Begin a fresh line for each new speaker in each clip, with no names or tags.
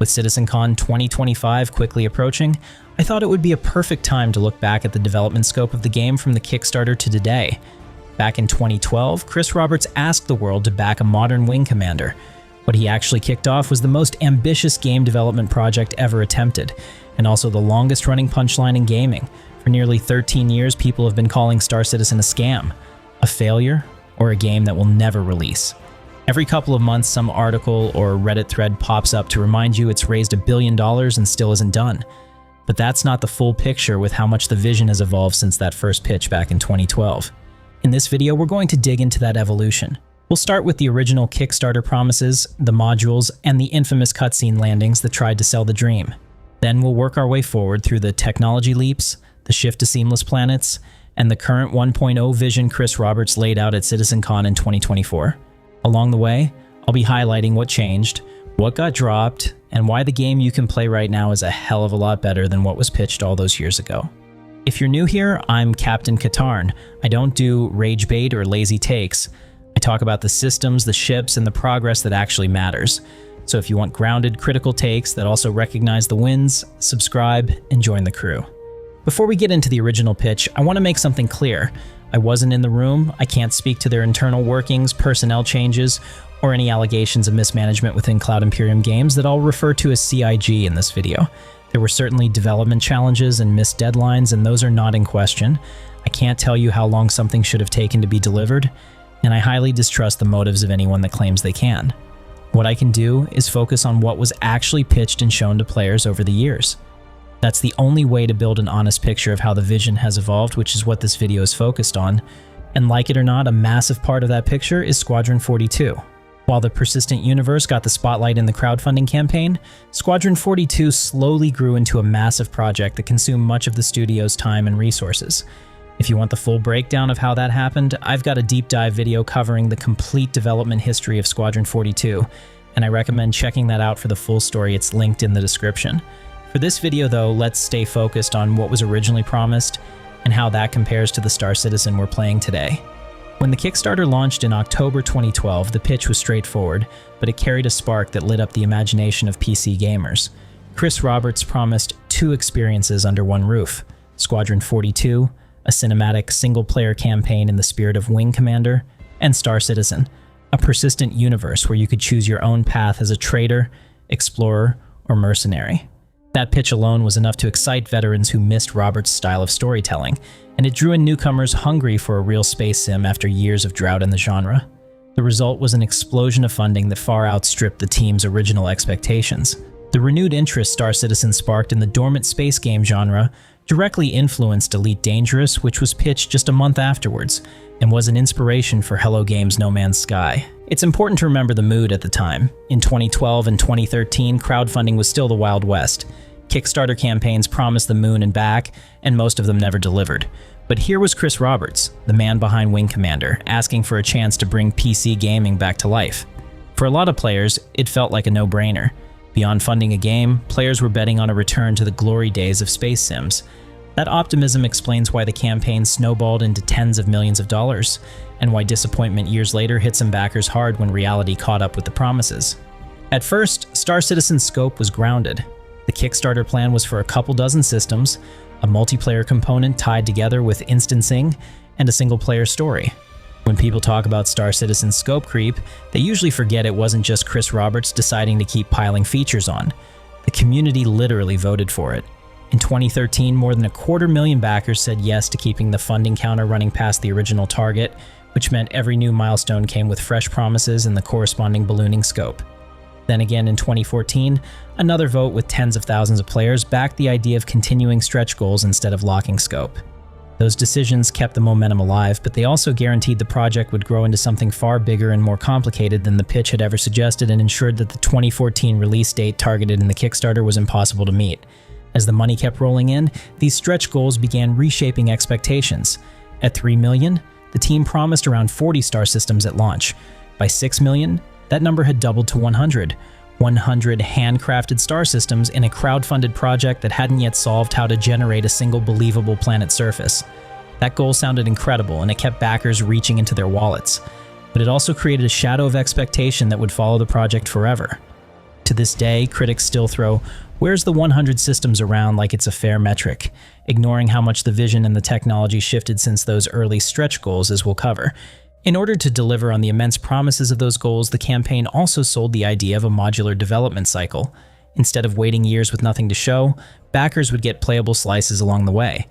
With CitizenCon 2025 quickly approaching, I thought it would be a perfect time to look back at the development scope of the game from the Kickstarter to today. Back in 2012, Chris Roberts asked the world to back a modern wing commander. What he actually kicked off was the most ambitious game development project ever attempted, and also the longest-running punchline in gaming. For nearly 13 years, people have been calling Star Citizen a scam, a failure, or a game that will never release. Every couple of months, some article or Reddit thread pops up to remind you it's raised $1 billion and still isn't done. But that's not the full picture with how much the vision has evolved since that first pitch back in 2012. In this video, we're going to dig into that evolution. We'll start with the original Kickstarter promises, the modules, and the infamous cutscene landings that tried to sell the dream. Then we'll work our way forward through the technology leaps, the shift to seamless planets, and the current 1.0 vision Chris Roberts laid out at CitizenCon in 2024. Along the way, I'll be highlighting what changed, what got dropped, and why the game you can play right now is a hell of a lot better than what was pitched all those years ago. If you're new here, I'm Captain Katarn. I don't do rage bait or lazy takes. I talk about the systems, the ships, and the progress that actually matters. So if you want grounded, critical takes that also recognize the wins, subscribe and join the crew. Before we get into the original pitch, I want to make something clear. I wasn't in the room, I can't speak to their internal workings, personnel changes, or any allegations of mismanagement within Cloud Imperium Games that I'll refer to as CIG in this video. There were certainly development challenges and missed deadlines, and those are not in question. I can't tell you how long something should have taken to be delivered, and I highly distrust the motives of anyone that claims they can. What I can do is focus on what was actually pitched and shown to players over the years. That's the only way to build an honest picture of how the vision has evolved, which is what this video is focused on. And like it or not, a massive part of that picture is Squadron 42. While the Persistent Universe got the spotlight in the crowdfunding campaign, Squadron 42 slowly grew into a massive project that consumed much of the studio's time and resources. If you want the full breakdown of how that happened, I've got a deep dive video covering the complete development history of Squadron 42, and I recommend checking that out for the full story. It's linked in the description. For this video though, let's stay focused on what was originally promised and how that compares to the Star Citizen we're playing today. When the Kickstarter launched in October 2012, the pitch was straightforward, but it carried a spark that lit up the imagination of PC gamers. Chris Roberts promised 2 experiences under one roof: Squadron 42, a cinematic single-player campaign in the spirit of Wing Commander, and Star Citizen, a persistent universe where you could choose your own path as a trader, explorer, or mercenary. That pitch alone was enough to excite veterans who missed Roberts' style of storytelling, and it drew in newcomers hungry for a real space sim after years of drought in the genre. The result was an explosion of funding that far outstripped the team's original expectations. The renewed interest Star Citizen sparked in the dormant space game genre directly influenced Elite Dangerous, which was pitched just a month afterwards, and was an inspiration for Hello Games' No Man's Sky. It's important to remember the mood at the time. In 2012 and 2013, crowdfunding was still the Wild West. Kickstarter campaigns promised the moon and back, and most of them never delivered. But here was Chris Roberts, the man behind Wing Commander, asking for a chance to bring PC gaming back to life. For a lot of players, it felt like a no-brainer. Beyond funding a game, players were betting on a return to the glory days of space sims. That optimism explains why the campaign snowballed into tens of millions of dollars, and why disappointment years later hit some backers hard when reality caught up with the promises. At first, Star Citizen's scope was grounded. The Kickstarter plan was for a couple dozen systems, a multiplayer component tied together with instancing, and a single-player story. When people talk about Star Citizen's scope creep, they usually forget it wasn't just Chris Roberts deciding to keep piling features on. The community literally voted for it. In 2013, more than 250,000 backers said yes to keeping the funding counter running past the original target, which meant every new milestone came with fresh promises and the corresponding ballooning scope. Then again in 2014, another vote with tens of thousands of players backed the idea of continuing stretch goals instead of locking scope. Those decisions kept the momentum alive, but they also guaranteed the project would grow into something far bigger and more complicated than the pitch had ever suggested, and ensured that the 2014 release date targeted in the Kickstarter was impossible to meet. As the money kept rolling in, these stretch goals began reshaping expectations. At 3 million, the team promised around 40 star systems at launch. By 6 million, that number had doubled to 100. 100 handcrafted star systems in a crowdfunded project that hadn't yet solved how to generate a single believable planet surface. That goal sounded incredible, and it kept backers reaching into their wallets. But it also created a shadow of expectation that would follow the project forever. To this day, critics still throw "Where's the 100 systems" around like it's a fair metric, ignoring how much the vision and the technology shifted since those early stretch goals, as we'll cover. In order to deliver on the immense promises of those goals, the campaign also sold the idea of a modular development cycle. Instead of waiting years with nothing to show, backers would get playable slices along the way.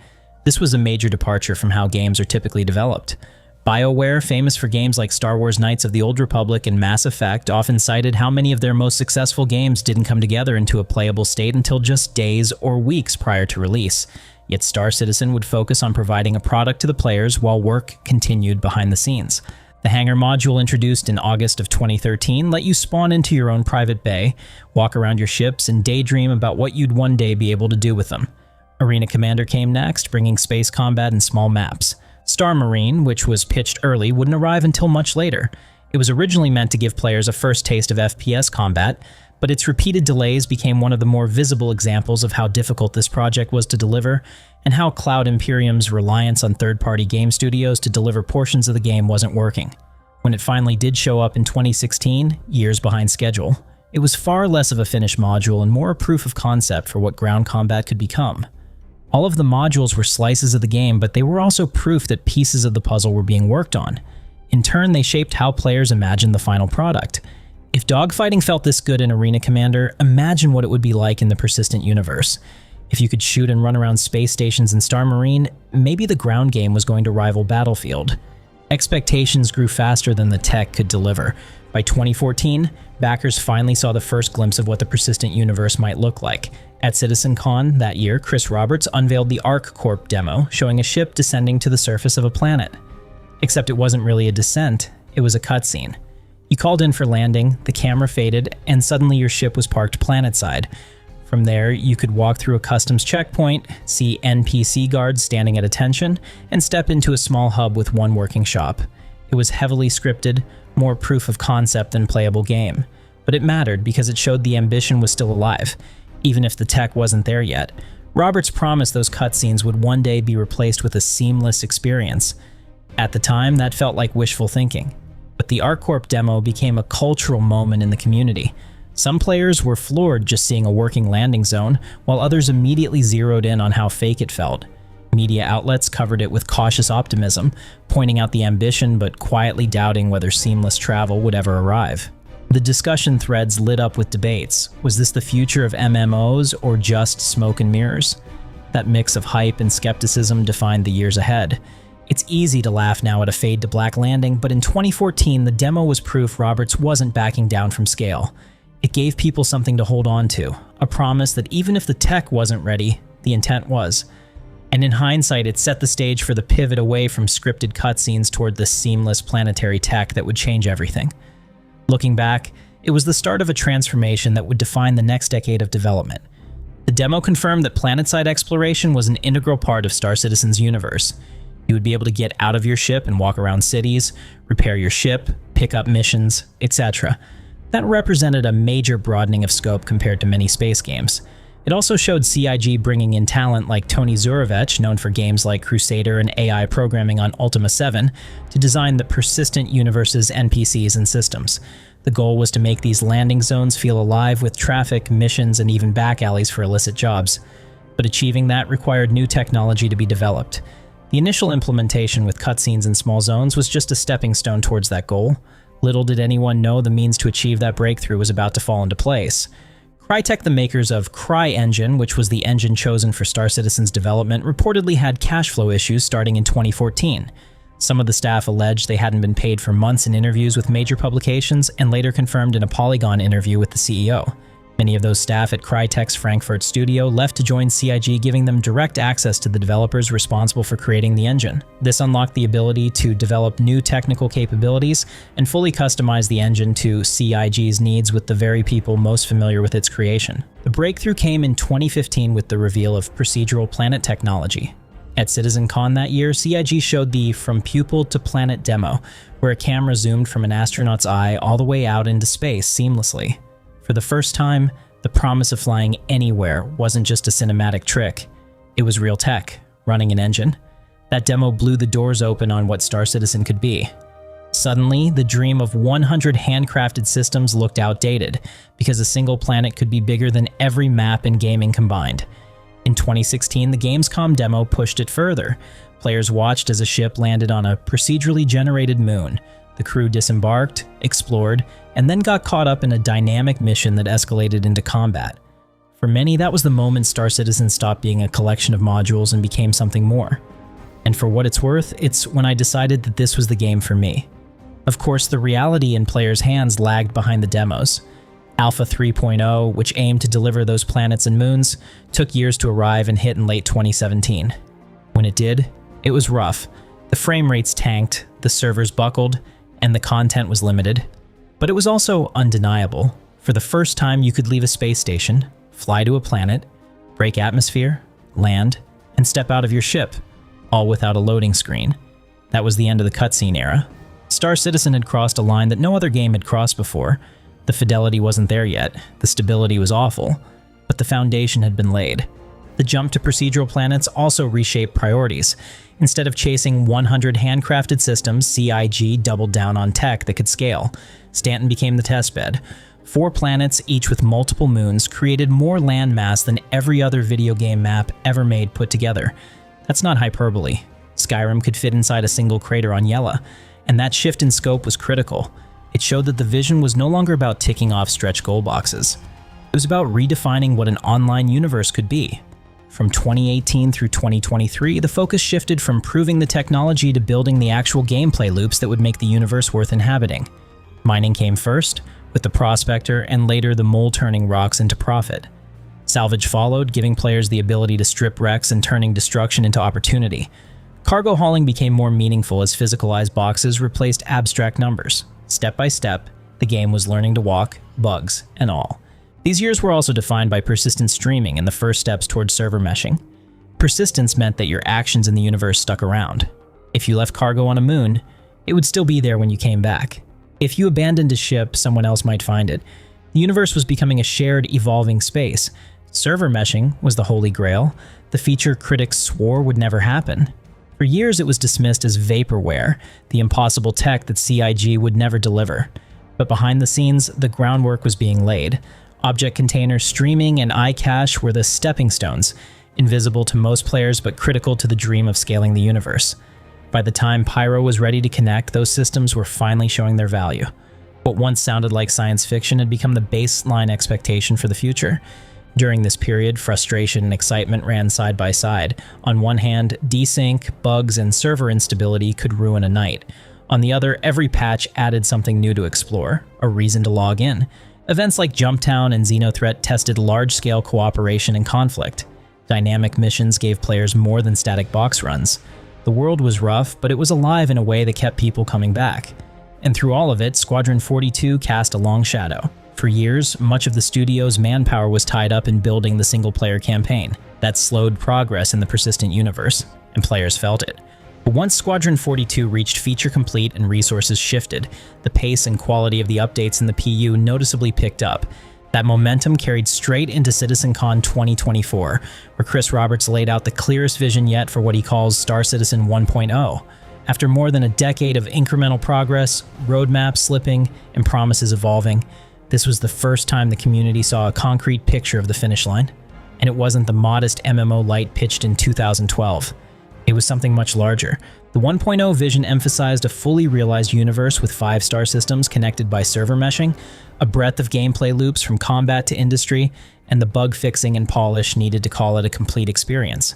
This was a major departure from how games are typically developed. BioWare, famous for games like Star Wars Knights of the Old Republic and Mass Effect, often cited how many of their most successful games didn't come together into a playable state until just days or weeks prior to release. Yet Star Citizen would focus on providing a product to the players while work continued behind the scenes. The Hangar module, introduced in August of 2013, let you spawn into your own private bay, walk around your ships, and daydream about what you'd one day be able to do with them. Arena Commander came next, bringing space combat and small maps. Star Marine, which was pitched early, wouldn't arrive until much later. It was originally meant to give players a first taste of FPS combat, but its repeated delays became one of the more visible examples of how difficult this project was to deliver, and how Cloud Imperium's reliance on third-party game studios to deliver portions of the game wasn't working. When it finally did show up in 2016, years behind schedule, it was far less of a finished module and more a proof of concept for what ground combat could become. All of the modules were slices of the game, but they were also proof that pieces of the puzzle were being worked on. In turn, they shaped how players imagined the final product. If dogfighting felt this good in Arena Commander, imagine what it would be like in the persistent universe. If you could shoot and run around space stations in Star Marine, maybe the ground game was going to rival Battlefield. Expectations grew faster than the tech could deliver. By 2014, backers finally saw the first glimpse of what the persistent universe might look like. At CitizenCon that year, Chris Roberts unveiled the Arc Corp demo, showing a ship descending to the surface of a planet. Except it wasn't really a descent, it was a cutscene. You called in for landing, the camera faded, and suddenly your ship was parked planetside. From there, you could walk through a customs checkpoint, see NPC guards standing at attention, and step into a small hub with one working shop. It was heavily scripted, more proof of concept than playable game. But it mattered because it showed the ambition was still alive, even if the tech wasn't there yet. Roberts promised those cutscenes would one day be replaced with a seamless experience. At the time, that felt like wishful thinking. But the Arc Corp demo became a cultural moment in the community. Some players were floored just seeing a working landing zone, while others immediately zeroed in on how fake it felt. Media outlets covered it with cautious optimism, pointing out the ambition but quietly doubting whether seamless travel would ever arrive. The discussion threads lit up with debates. Was this the future of MMOs or just smoke and mirrors? That mix of hype and skepticism defined the years ahead. It's easy to laugh now at a fade to black landing, but in 2014 the demo was proof Roberts wasn't backing down from scale. It gave people something to hold on to, a promise that even if the tech wasn't ready, the intent was. And in hindsight, it set the stage for the pivot away from scripted cutscenes toward the seamless planetary tech that would change everything. Looking back, it was the start of a transformation that would define the next decade of development. The demo confirmed that planetside exploration was an integral part of Star Citizen's universe. You would be able to get out of your ship and walk around cities, repair your ship, pick up missions, etc. That represented a major broadening of scope compared to many space games. It also showed CIG bringing in talent like Tony Zurovec, known for games like Crusader and AI programming on Ultima 7, to design the persistent universe's NPCs and systems. The goal was to make these landing zones feel alive with traffic, missions, and even back alleys for illicit jobs. But achieving that required new technology to be developed. The initial implementation with cutscenes and small zones was just a stepping stone towards that goal. Little did anyone know the means to achieve that breakthrough was about to fall into place. Crytek, the makers of CryEngine, which was the engine chosen for Star Citizen's development, reportedly had cash flow issues starting in 2014. Some of the staff alleged they hadn't been paid for months in interviews with major publications, and later confirmed in a Polygon interview with the CEO. Many of those staff at Crytek's Frankfurt studio left to join CIG, giving them direct access to the developers responsible for creating the engine. This unlocked the ability to develop new technical capabilities and fully customize the engine to CIG's needs with the very people most familiar with its creation. The breakthrough came in 2015 with the reveal of procedural planet technology. At CitizenCon that year, CIG showed the From Pupil to Planet demo, where a camera zoomed from an astronaut's eye all the way out into space seamlessly. For the first time, the promise of flying anywhere wasn't just a cinematic trick. It was real tech, running an engine. That demo blew the doors open on what Star Citizen could be. Suddenly, the dream of 100 handcrafted systems looked outdated, because a single planet could be bigger than every map in gaming combined. In 2016, the Gamescom demo pushed it further. Players watched as a ship landed on a procedurally generated moon. The crew disembarked, explored, and then got caught up in a dynamic mission that escalated into combat. For many, that was the moment Star Citizen stopped being a collection of modules and became something more. And for what it's worth, it's when I decided that this was the game for me. Of course, the reality in players' hands lagged behind the demos. Alpha 3.0, which aimed to deliver those planets and moons, took years to arrive and hit in late 2017. When it did, it was rough. The frame rates tanked, the servers buckled, and the content was limited. But it was also undeniable. For the first time, you could leave a space station, fly to a planet, break atmosphere, land, and step out of your ship, all without a loading screen. That was the end of the cutscene era. Star Citizen had crossed a line that no other game had crossed before. The fidelity wasn't there yet, the stability was awful, but the foundation had been laid. The jump to procedural planets also reshaped priorities. Instead of chasing 100 handcrafted systems, CIG doubled down on tech that could scale. Stanton became the testbed. 4 planets, each with multiple moons, created more landmass than every other video game map ever made put together. That's not hyperbole. Skyrim could fit inside a single crater on Yela, and that shift in scope was critical. It showed that the vision was no longer about ticking off stretch goal boxes. It was about redefining what an online universe could be. From 2018 through 2023, the focus shifted from proving the technology to building the actual gameplay loops that would make the universe worth inhabiting. Mining came first, with the Prospector, and later the mole turning rocks into profit. Salvage followed, giving players the ability to strip wrecks and turning destruction into opportunity. Cargo hauling became more meaningful as physicalized boxes replaced abstract numbers. Step by step, the game was learning to walk, bugs and all. These years were also defined by persistent streaming and the first steps towards server meshing. Persistence meant that your actions in the universe stuck around. If you left cargo on a moon, it would still be there when you came back. If you abandoned a ship, someone else might find it. The universe was becoming a shared, evolving space. Server meshing was the holy grail, the feature critics swore would never happen. For years it was dismissed as vaporware, the impossible tech that CIG would never deliver. But behind the scenes, the groundwork was being laid. Object containers, streaming, and iCache were the stepping stones, invisible to most players but critical to the dream of scaling the universe. By the time Pyro was ready to connect, those systems were finally showing their value. What once sounded like science fiction had become the baseline expectation for the future. During this period, frustration and excitement ran side by side. On one hand, desync, bugs, and server instability could ruin a night. On the other, every patch added something new to explore, a reason to log in. Events like Jumptown and Xenothreat tested large-scale cooperation and conflict. Dynamic missions gave players more than static box runs. The world was rough, but it was alive in a way that kept people coming back. And through all of it, Squadron 42 cast a long shadow. For years, much of the studio's manpower was tied up in building the single-player campaign. That slowed progress in the persistent universe, and players felt it. But once Squadron 42 reached feature complete and resources shifted, the pace and quality of the updates in the PU noticeably picked up. That momentum carried straight into CitizenCon 2024, where Chris Roberts laid out the clearest vision yet for what he calls Star Citizen 1.0. After more than a decade of incremental progress, roadmaps slipping, and promises evolving, this was the first time the community saw a concrete picture of the finish line. And it wasn't the modest MMO light pitched in 2012. It was something much larger. The 1.0 vision emphasized a fully realized universe with 5-star systems connected by server meshing, a breadth of gameplay loops from combat to industry, and the bug fixing and polish needed to call it a complete experience.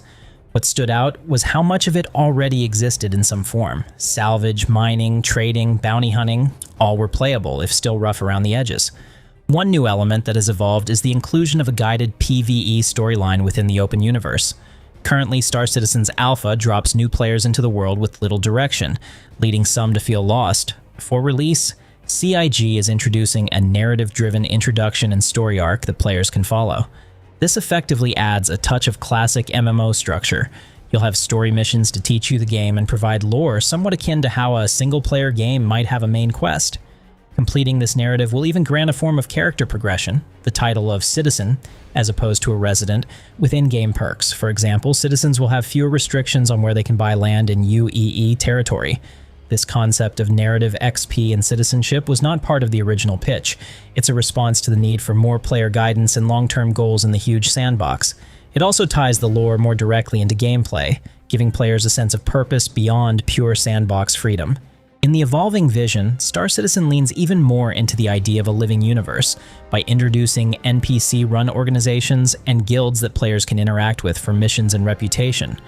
What stood out was how much of it already existed in some form. Salvage, mining, trading, bounty hunting, all were playable, if still rough around the edges. One new element that has evolved is the inclusion of a guided PvE storyline within the open universe. Currently, Star Citizen's Alpha drops new players into the world with little direction, leading some to feel lost. For release, CIG is introducing a narrative-driven introduction and story arc that players can follow. This effectively adds a touch of classic MMO structure. You'll have story missions to teach you the game and provide lore somewhat akin to how a single-player game might have a main quest. Completing this narrative will even grant a form of character progression, the title of Citizen, as opposed to a resident, with in-game perks. For example, citizens will have fewer restrictions on where they can buy land in UEE territory. This concept of narrative XP and citizenship was not part of the original pitch. It's a response to the need for more player guidance and long-term goals in the huge sandbox. It also ties the lore more directly into gameplay, giving players a sense of purpose beyond pure sandbox freedom. In the evolving vision, Star Citizen leans even more into the idea of a living universe by introducing NPC-run organizations and guilds that players can interact with for missions and reputation.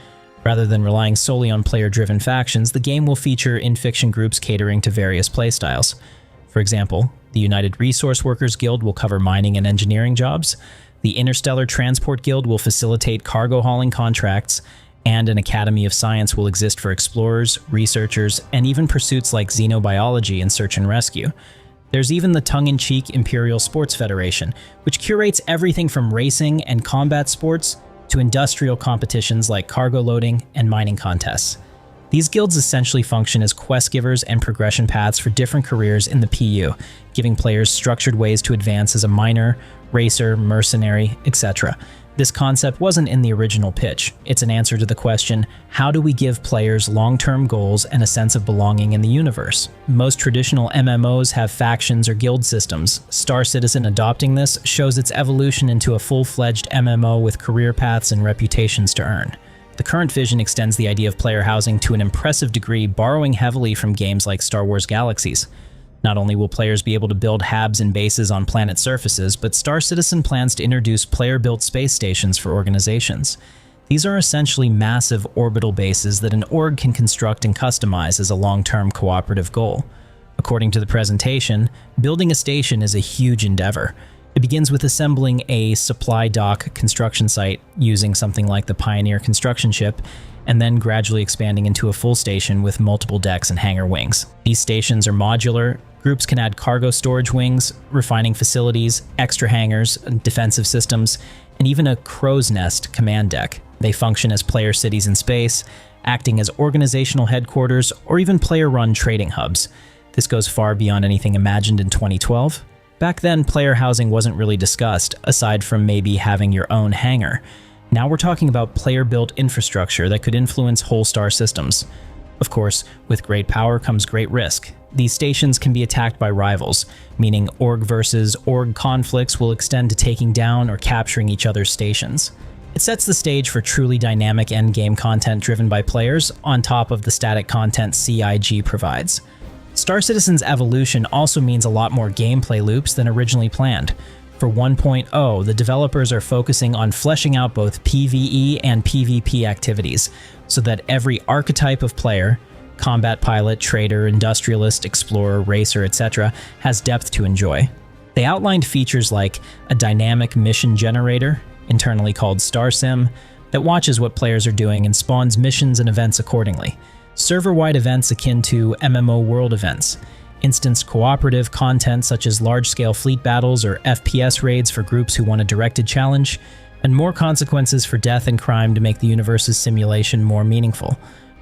Rather than relying solely on player-driven factions, the game will feature in-fiction groups catering to various playstyles. For example, the United Resource Workers Guild will cover mining and engineering jobs, the Interstellar Transport Guild will facilitate cargo hauling contracts, and an Academy of Science will exist for explorers, researchers, and even pursuits like xenobiology and search and rescue. There's even the tongue-in-cheek Imperial Sports Federation, which curates everything from racing and combat sports to industrial competitions like cargo loading and mining contests. These guilds essentially function as quest givers and progression paths for different careers in the PU, giving players structured ways to advance as a miner, racer, mercenary, etc. This concept wasn't in the original pitch. It's an answer to the question, how do we give players long-term goals and a sense of belonging in the universe? Most traditional MMOs have factions or guild systems. Star Citizen adopting this shows its evolution into a full-fledged MMO with career paths and reputations to earn. The current vision extends the idea of player housing to an impressive degree, borrowing heavily from games like Star Wars Galaxies. Not only will players be able to build habs and bases on planet surfaces, but Star Citizen plans to introduce player-built space stations for organizations. These are essentially massive orbital bases that an org can construct and customize as a long-term cooperative goal. According to the presentation, building a station is a huge endeavor. It begins with assembling a supply dock construction site using something like the Pioneer construction ship, and then gradually expanding into a full station with multiple decks and hangar wings. These stations are modular. Groups can add cargo storage wings, refining facilities, extra hangars, defensive systems, and even a crow's nest command deck. They function as player cities in space, acting as organizational headquarters, or even player-run trading hubs. This goes far beyond anything imagined in 2012. Back then, player housing wasn't really discussed, aside from maybe having your own hangar. Now we're talking about player-built infrastructure that could influence whole star systems. Of course, with great power comes great risk. These stations can be attacked by rivals, meaning org versus org conflicts will extend to taking down or capturing each other's stations. It sets the stage for truly dynamic endgame content driven by players, on top of the static content CIG provides. Star Citizen's evolution also means a lot more gameplay loops than originally planned. For 1.0, the developers are focusing on fleshing out both PvE and PvP activities, so that every archetype of player, combat pilot, trader, industrialist, explorer, racer, etc., has depth to enjoy. They outlined features like a dynamic mission generator, internally called StarSim, that watches what players are doing and spawns missions and events accordingly, server-wide events akin to MMO world events, instanced cooperative content such as large-scale fleet battles or FPS raids for groups who want a directed challenge, and more consequences for death and crime to make the universe's simulation more meaningful.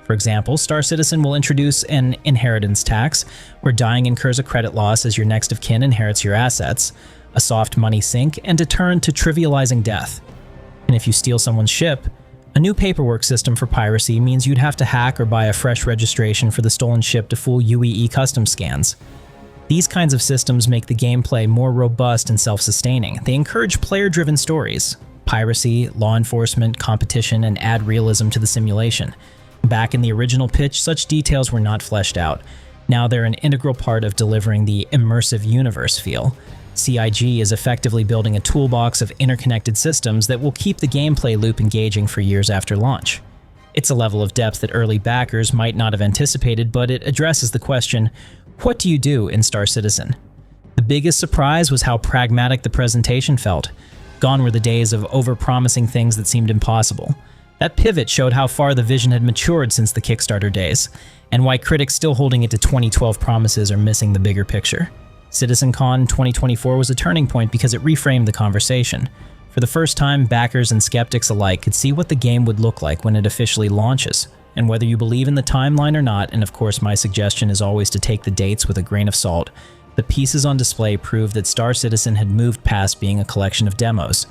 For example, Star Citizen will introduce an inheritance tax, where dying incurs a credit loss as your next of kin inherits your assets, a soft money sink, and deterrent to trivializing death. And if you steal someone's ship, a new paperwork system for piracy means you'd have to hack or buy a fresh registration for the stolen ship to fool UEE custom scans. These kinds of systems make the gameplay more robust and self-sustaining. They encourage player-driven stories, piracy, law enforcement, competition, and add realism to the simulation. Back in the original pitch, such details were not fleshed out. Now they're an integral part of delivering the immersive universe feel. CIG is effectively building a toolbox of interconnected systems that will keep the gameplay loop engaging for years after launch. It's a level of depth that early backers might not have anticipated, but it addresses the question, what do you do in Star Citizen? The biggest surprise was how pragmatic the presentation felt. Gone were the days of over-promising things that seemed impossible. That pivot showed how far the vision had matured since the Kickstarter days, and why critics still holding it to 2012 promises are missing the bigger picture. CitizenCon 2024 was a turning point because it reframed the conversation. For the first time, backers and skeptics alike could see what the game would look like when it officially launches. And whether you believe in the timeline or not, and of course my suggestion is always to take the dates with a grain of salt, the pieces on display prove that Star Citizen had moved past being a collection of demos.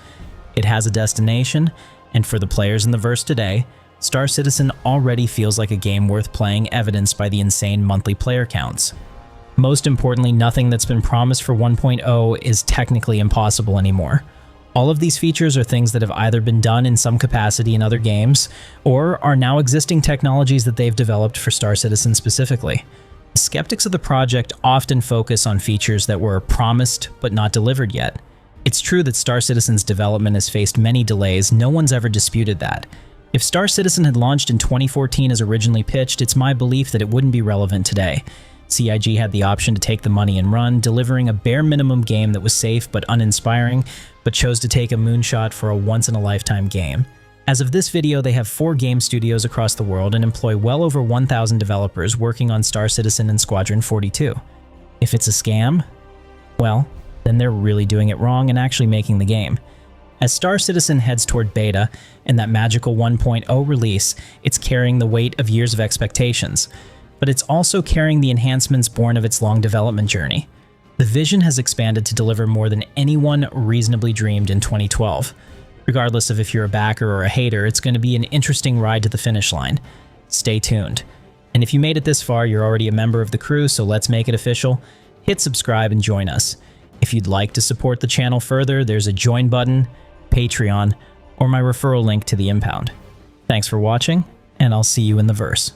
It has a destination, and for the players in the verse today, Star Citizen already feels like a game worth playing, evidenced by the insane monthly player counts. Most importantly, nothing that's been promised for 1.0 is technically impossible anymore. All of these features are things that have either been done in some capacity in other games, or are now existing technologies that they've developed for Star Citizen specifically. Skeptics of the project often focus on features that were promised but not delivered yet. It's true that Star Citizen's development has faced many delays, no one's ever disputed that. If Star Citizen had launched in 2014 as originally pitched, it's my belief that it wouldn't be relevant today. CIG had the option to take the money and run, delivering a bare minimum game that was safe but uninspiring, but chose to take a moonshot for a once-in-a-lifetime game. As of this video, they have 4 game studios across the world and employ well over 1,000 developers working on Star Citizen and Squadron 42. If it's a scam, well, then they're really doing it wrong and actually making the game. As Star Citizen heads toward beta and that magical 1.0 release, it's carrying the weight of years of expectations. But it's also carrying the enhancements born of its long development journey. The vision has expanded to deliver more than anyone reasonably dreamed in 2012. Regardless of if you're a backer or a hater, it's going to be an interesting ride to the finish line. Stay tuned. And if you made it this far, you're already a member of the crew, so let's make it official. Hit subscribe and join us. If you'd like to support the channel further, there's a join button, Patreon, or my referral link to the Impound. Thanks for watching, and I'll see you in the verse.